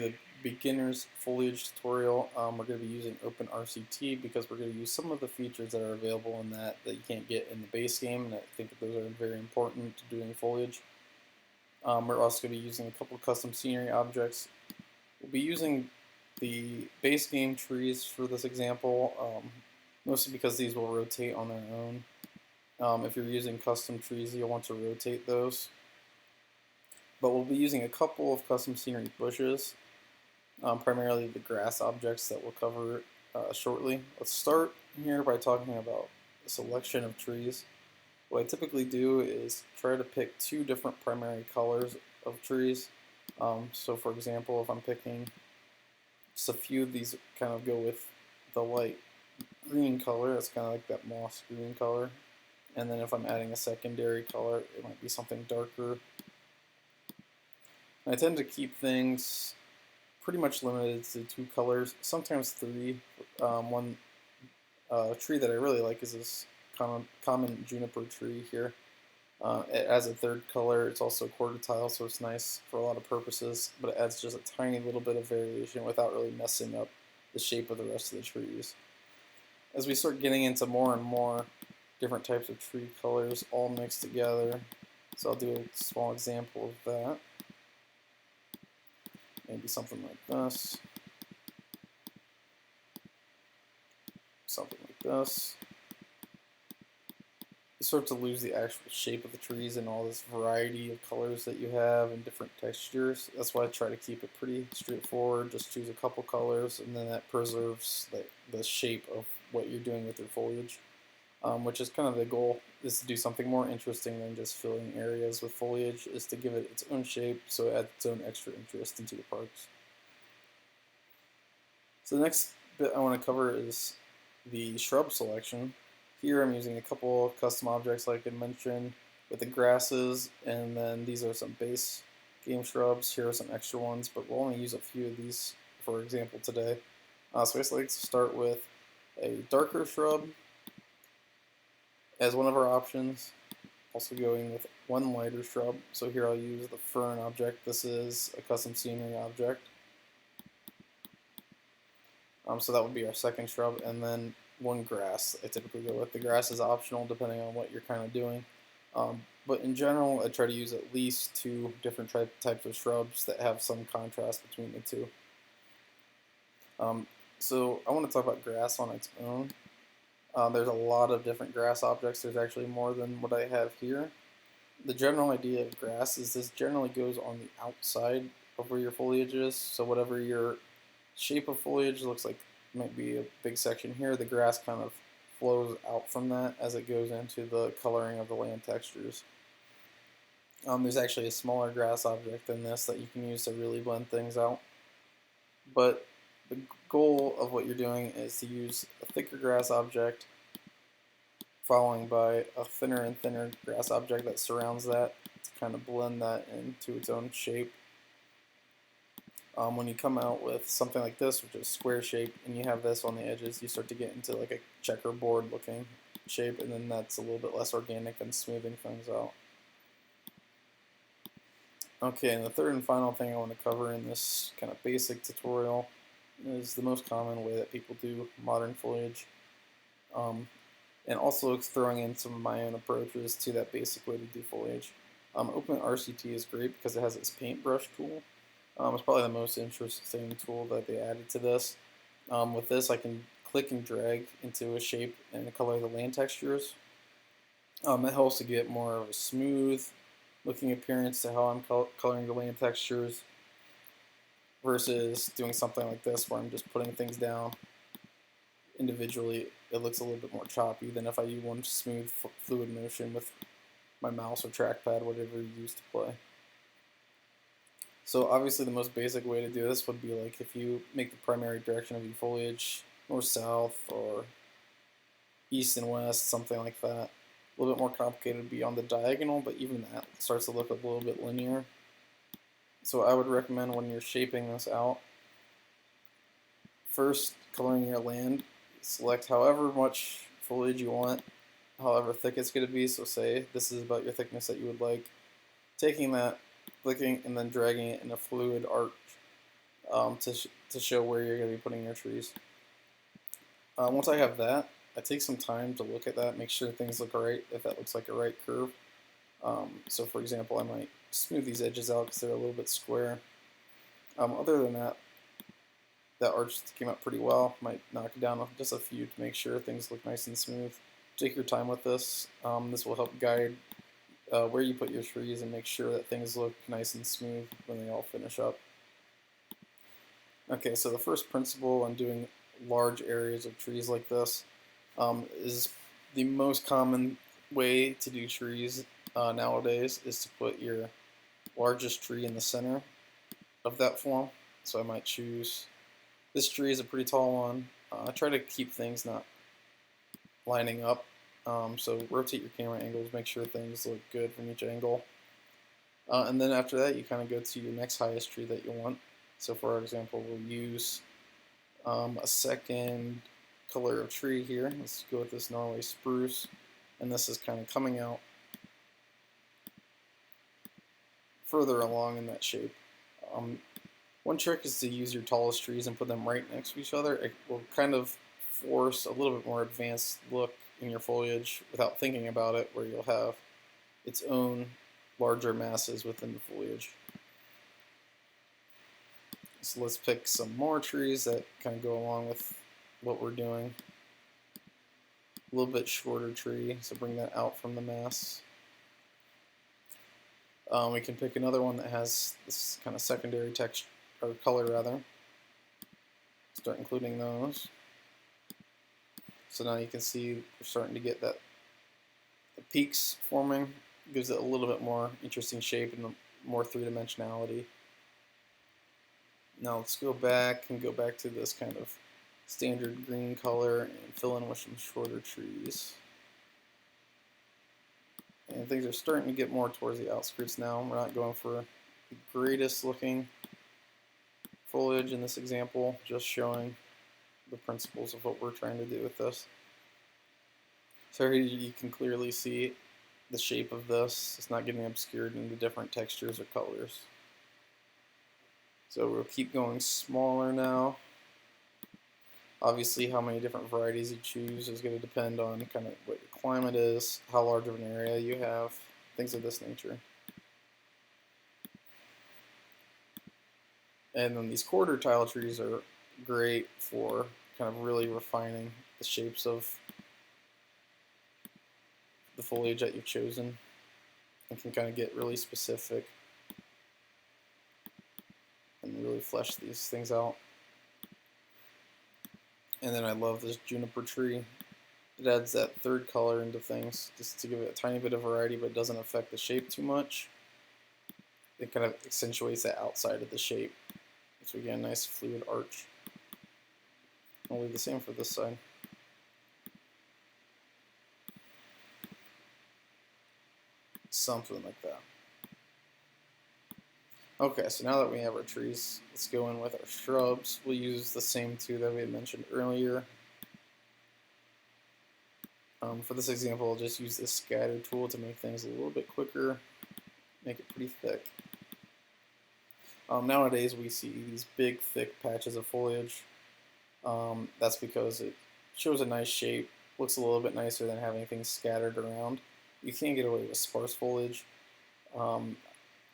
The beginner's foliage tutorial. We're going to be using OpenRCT because we're going to use some of the features that are available in that you can't get in the base game, and I think that those are very important to doing foliage. We're also going to be using a couple of custom scenery objects. We'll be using the base game trees for this example, mostly because these will rotate on their own. If you're using custom trees, you'll want to rotate those. But we'll be using a couple of custom scenery bushes. Primarily the grass objects that we'll cover shortly. Let's start here by talking about a selection of trees. What I typically do is try to pick two different primary colors of trees. So for example, if I'm picking just a few of these, kind of go with the light green color, that's kind of like that moss green color. And then if I'm adding a secondary color, it might be something darker. And I tend to keep things pretty much limited to two colors, sometimes three. One tree that I really like is this common Juniper Tree here. It adds a third color. It's also quarter tile, so it's nice for a lot of purposes, but it adds just a tiny little bit of variation without really messing up the shape of the rest of the trees. As we start getting into more and more different types of tree colors all mixed together, so I'll do a small example of that. Maybe something like this. Something like this. You start to lose the actual shape of the trees and all this variety of colors that you have and different textures. That's why I try to keep it pretty straightforward. Just choose a couple colors, and then that preserves the shape of what you're doing with your foliage. Which is kind of the goal, is to do something more interesting than just filling areas with foliage, is to give it its own shape so it adds its own extra interest into your parks. So the next bit I want to cover is the shrub selection. Here I'm using a couple of custom objects like I mentioned with the grasses, and then these are some base game shrubs. Here are some extra ones, but we'll only use a few of these for example today. So I just like to start with a darker shrub as one of our options. Also going with one lighter shrub. So here I'll use the fern object. This is a custom scenery object. So that would be our second shrub, and then one grass I typically go with. The grass is optional depending on what you're kind of doing. But in general, I try to use at least two different types of shrubs that have some contrast between the two. So I want to talk about grass on its own. There's a lot of different grass objects. There's actually more than what I have here. The general idea of grass is this generally goes on the outside of where your foliage is. So whatever your shape of foliage looks like, might be a big section here, the grass kind of flows out from that as it goes into the coloring of the land textures. There's actually a smaller grass object than this that you can use to really blend things out. But the goal of what you're doing is to use a thicker grass object following by a thinner and thinner grass object that surrounds that to kind of blend that into its own shape. When you come out with something like this, which is square shape, and you have this on the edges, you start to get into like a checkerboard looking shape, and then that's a little bit less organic than smoothing things out. Okay, and the third and final thing I want to cover in this kind of basic tutorial is the most common way that people do modern foliage, and also throwing in some of my own approaches to that basic way to do foliage. OpenRCT is great because it has its paintbrush tool. It's probably the most interesting tool that they added to this. With this, I can click and drag into a shape and color the land textures. It helps to get more of a smooth looking appearance to how I'm coloring the land textures versus doing something like this where I'm just putting things down individually. It looks a little bit more choppy than if I use one smooth fluid motion with my mouse or trackpad, whatever you use to play. So obviously the most basic way to do this would be like if you make the primary direction of your foliage north-south or east and west, something like that. A little bit more complicated would be on the diagonal, but even that starts to look a little bit linear. So I would recommend when you're shaping this out, first coloring your land, select however much foliage you want, however thick it's going to be. So say this is about your thickness that you would like. Taking that, clicking, and then dragging it in a fluid arch to show where you're going to be putting your trees. Once I have that, I take some time to look at that, make sure things look right, if that looks like a right curve. So for example, I might smooth these edges out because they're a little bit square. Other than that, that arch came out pretty well. Might knock it down just a few to make sure things look nice and smooth. Take your time with this. This will help guide where you put your trees and make sure that things look nice and smooth when they all finish up. Okay, so the first principle on doing large areas of trees like this is the most common way to do trees nowadays is to put your largest tree in the center of that form. So I might choose, this tree is a pretty tall one. I try to keep things not lining up. So rotate your camera angles, make sure things look good from each angle. And then after that, you kind of go to your next highest tree that you want. So for example, we'll use a second color of tree here. Let's go with this Norway spruce. And this is kind of coming out further along in that shape. One trick is to use your tallest trees and put them right next to each other. It will kind of force a little bit more advanced look in your foliage without thinking about it, where you'll have its own larger masses within the foliage. So let's pick some more trees that kind of go along with what we're doing. A little bit shorter tree, so bring that out from the mass. We can pick another one that has this kind of secondary texture, or color rather. Start including those. So now you can see we're starting to get that the peaks forming. Gives it a little bit more interesting shape and more three-dimensionality. Now let's go back and go back to this kind of standard green color and fill in with some shorter trees. And things are starting to get more towards the outskirts now. We're not going for the greatest looking foliage in this example, just showing the principles of what we're trying to do with this. So here you can clearly see the shape of this. It's not getting obscured into different textures or colors. So we'll keep going smaller now. Obviously, how many different varieties you choose is going to depend on kind of what your climate is, how large of an area you have, things of this nature. And then these quarter tile trees are great for kind of really refining the shapes of the foliage that you've chosen and can kind of get really specific and really flesh these things out. And then I love this Juniper Tree. It adds that third color into things just to give it a tiny bit of variety, but it doesn't affect the shape too much. It kind of accentuates the outside of the shape. So we get a nice fluid arch. I'll leave the same for this side. Something like that. Okay, so now that we have our trees, let's go in with our shrubs. We'll use the same two that we had mentioned earlier. For this example, I'll just use this scatter tool to make things a little bit quicker, make it pretty thick. Nowadays we see these big, thick patches of foliage. That's because it shows a nice shape, looks a little bit nicer than having things scattered around. You can't get away with sparse foliage.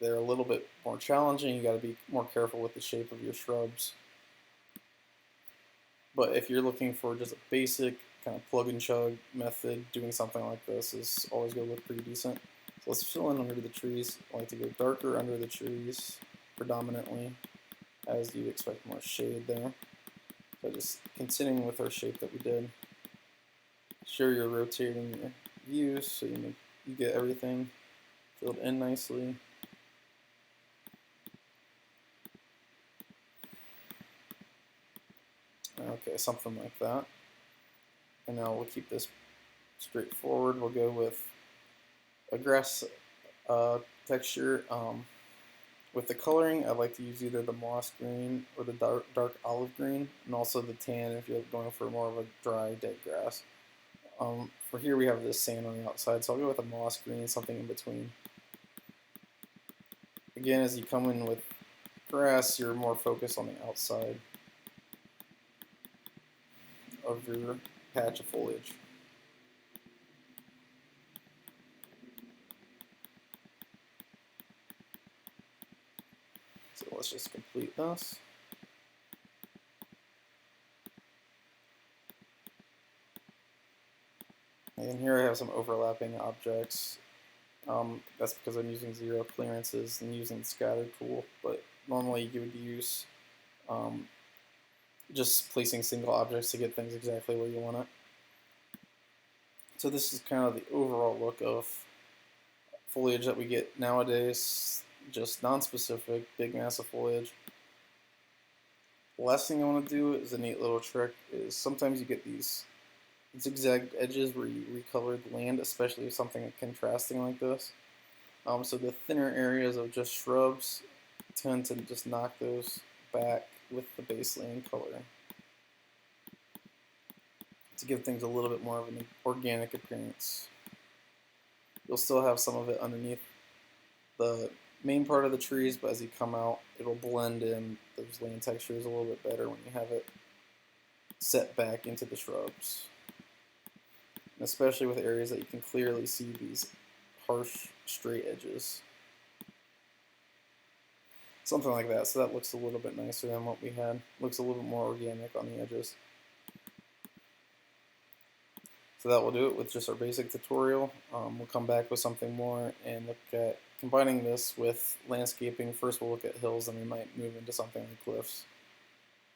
They're a little bit more challenging. You got to be more careful with the shape of your shrubs. But if you're looking for just a basic kind of plug and chug method, doing something like this is always going to look pretty decent. So let's fill in under the trees. I like to go darker under the trees predominantly, as you'd expect more shade there. So just continuing with our shape that we did. Sure you're rotating your views so you get everything filled in nicely. Okay, something like that. And now we'll keep this straightforward. We'll go with a grass texture. With the coloring, I like to use either the moss green or the dark olive green, and also the tan if you're going for more of a dry, dead grass. For here we have this sand on the outside, so I'll go with a moss green, something in between. Again, as you come in with grass, you're more focused on the outside of your patch of foliage. So let's just complete this. And here I have some overlapping objects. That's because I'm using zero clearances and using the scatter tool, but normally you would use just placing single objects to get things exactly where you want it. So this is kind of the overall look of foliage that we get nowadays, just non-specific, big massive foliage. The last thing I want to do is a neat little trick is sometimes you get these zigzag edges where you recolor the land, especially with something contrasting like this. So the thinner areas of just shrubs tend to just knock those back with the base land color to give things a little bit more of an organic appearance. You'll still have some of it underneath the main part of the trees, but as you come out, it'll blend in those land textures a little bit better when you have it set back into the shrubs. And especially with areas that you can clearly see these harsh, straight edges. Something like that, so that looks a little bit nicer than what we had. Looks a little bit more organic on the edges. So that will do it with just our basic tutorial. We'll come back with something more and look at combining this with landscaping. First we'll look at hills, and we might move into something like cliffs.